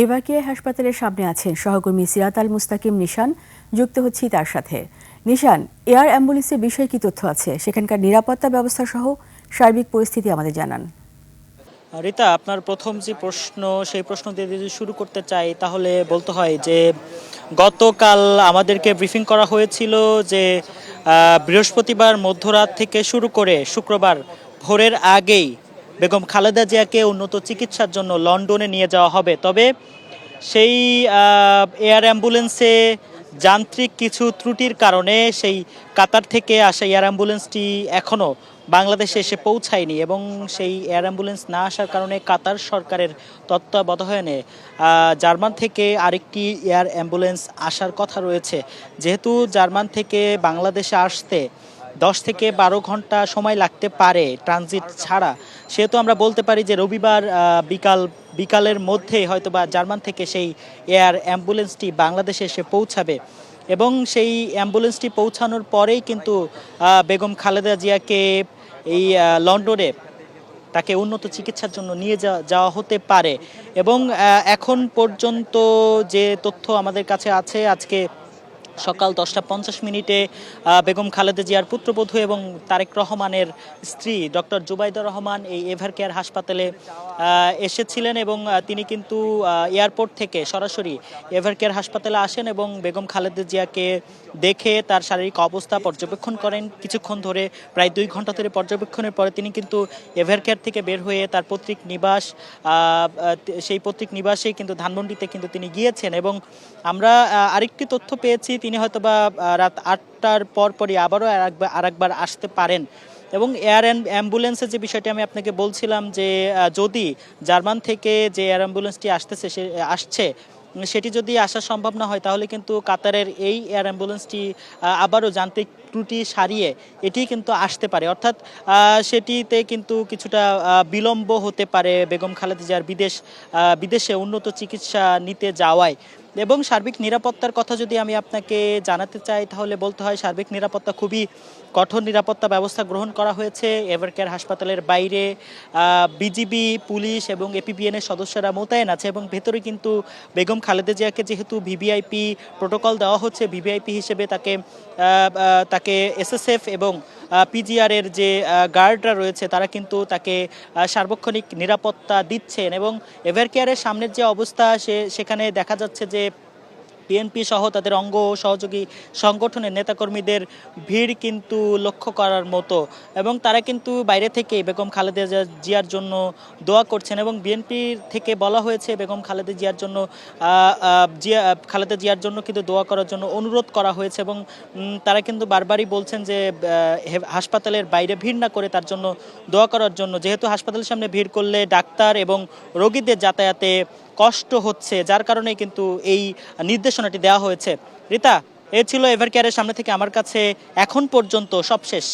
এভারকেয়ার হাসপাতালের সামনে আছেন সহকর্মী সিরাত আল মুস্তাকিম নিশান। যুক্ত হচ্ছি তার সাথে। নিশান, এয়ার অ্যাম্বুলেন্সের বিষয়ে কি তথ্য আছে, সেখানকার নিরাপত্তা ব্যবস্থা সহ সার্বিক পরিস্থিতি আমাদের জানান। রিতা, আপনার প্রথম যে প্রশ্ন, সেই প্রশ্ন দিয়ে যদি শুরু করতে চাই তাহলে বলতে হয় যে গতকাল আমাদেরকে ব্রিফিং করা হয়েছিল যে বৃহস্পতিবার মধ্যরাত থেকে শুরু করে শুক্রবার ভোরের আগেই বেগম খালেদা জিয়াকে উন্নত চিকিৎসার জন্য লন্ডনে নিয়ে যাওয়া হবে। তবে সেই এয়ার অ্যাম্বুলেন্সে যান্ত্রিক কিছু ত্রুটির কারণে সেই কাতার থেকে আসা এয়ার অ্যাম্বুলেন্সটি এখনও বাংলাদেশে এসে পৌঁছায়নি এবং সেই এয়ার অ্যাম্বুলেন্স না আসার কারণে কাতার সরকারের তত্ত্বাবধানে জার্মান থেকে আরেকটি এয়ার অ্যাম্বুলেন্স আসার কথা রয়েছে। যেহেতু জার্মান থেকে বাংলাদেশে আসতে 10 থেকে 12 ঘন্টা সময় লাগতে পারে ট্রানজিট ছাড়া, সেহেতু আমরা বলতে পারি যে রবিবার বিকালের মধ্যে হয়তোবা জার্মান থেকে সেই এয়ার অ্যাম্বুলেন্সটি বাংলাদেশে এসে পৌঁছাবে এবং সেই অ্যাম্বুলেন্সটি পৌঁছানোর পরেই কিন্তু বেগম খালেদা জিয়াকে এই লন্ডনে তাকে উন্নত চিকিৎসার জন্য নিয়ে যাওয়া হতে পারে। এবং এখন পর্যন্ত যে তথ্য আমাদের কাছে আছে, আজকে সকাল 10টা 50 মিনিটে বেগম খালেদা জিয়ার পুত্রবধূ এবং তারেক রহমানের স্ত্রী ডক্টর জুবাইদা রহমান এই এভারকেয়ার হাসপাতালে এসেছিলেন এবং তিনি কিন্তু এয়ারপোর্ট থেকে সরাসরি এভারকেয়ার হাসপাতালে আসেন এবং বেগম খালেদা জিয়াকে দেখে তার শারীরিক অবস্থা পর্যবেক্ষণ করেন কিছুক্ষণ ধরে, প্রায় 2 ঘন্টা ধরে পর্যবেক্ষণের পরে তিনি কিন্তু এভারকেয়ার থেকে বের হয়ে তার পৈতৃক নিবাস, সেই পৈতৃক নিবাসেই কিন্তু ধানমন্ডিতে কিন্তু তিনি গিয়েছেন। এবং আমরা আরেকটি তথ্য পেয়েছি, তিনি হয়তোবা রাত 8টার পরপরই আবারও আরেকবার আসতে পারেন। এবং এয়ার অ্যাম্বুলেন্সের যে বিষয়টি আমি আপনাকে বলছিলাম যে যদি জার্মান থেকে যে এয়ার অ্যাম্বুলেন্সটি আসছে সেটি যদি আসা সম্ভব না হয় তাহলে কিন্তু কাতারের এই এয়ার অ্যাম্বুলেন্সটি আবারও যান্ত্রিক ত্রুটি সারিয়ে এটি কিন্তু আসতে পারে, অর্থাৎ সেটিতে কিন্তু কিছুটা বিলম্ব হতে পারে বেগম খালেদা জিয়ার বিদেশে উন্নত চিকিৎসা নিতে যাওয়ায়। এবং সার্বিক নিরাপত্তার কথা যদি আমি আপনাকে জানাতে চাই তাহলে বলতে হয় সার্বিক নিরাপত্তা খুবই কঠোর নিরাপত্তা ব্যবস্থা গ্রহণ করা হয়েছে। এভারকেয়ার হাসপাতালের বাইরে বিজিবি, পুলিশ এবং এপিবিএন এর সদস্যরা মোতায়েন আছে এবং ভেতরে কিন্তু বেগম খালেদা জিয়াকে যেহেতু ভিভিআইপি প্রোটোকল দেওয়া হচ্ছে, ভিভিআইপি হিসেবে তাকে এসএসএফ এবং পিজিআর এর যে গার্ডরা রয়েছে তারা কিন্তু তাকে সার্বক্ষণিক নিরাপত্তা দিচ্ছেন। এবং এভারকেয়ারের সামনের যে অবস্থা সেখানে দেখা যাচ্ছে যে বিএনপি সহ তাদের অঙ্গ সহযোগী সংগঠনের নেতাকর্মীদের ভিড় কিন্তু লক্ষ্য করার মতো এবং তারা কিন্তু বাইরে থেকে বেগম খালেদা জিয়ার জন্য দোয়া করছেন এবং বিএনপির থেকে বলা হয়েছে বেগম খালেদা জিয়ার জন্য কিন্তু দোয়া করার জন্য অনুরোধ করা হয়েছে এবং তারা কিন্তু বারবারই বলছেন যে হাসপাতালের বাইরে ভিড় না করে তার জন্য দোয়া করার জন্য, যেহেতু হাসপাতালের সামনে ভিড় করলে ডাক্তার এবং রোগীদের যাতায়াতে কষ্ট হচ্ছে, যার কারণে কিন্তু এই নির্দেশনাটি দেওয়া হয়েছে। রিতা, এ ছিল এভারকেয়ারের সামনে থেকে আমার কাছে এখন পর্যন্ত সবশেষ।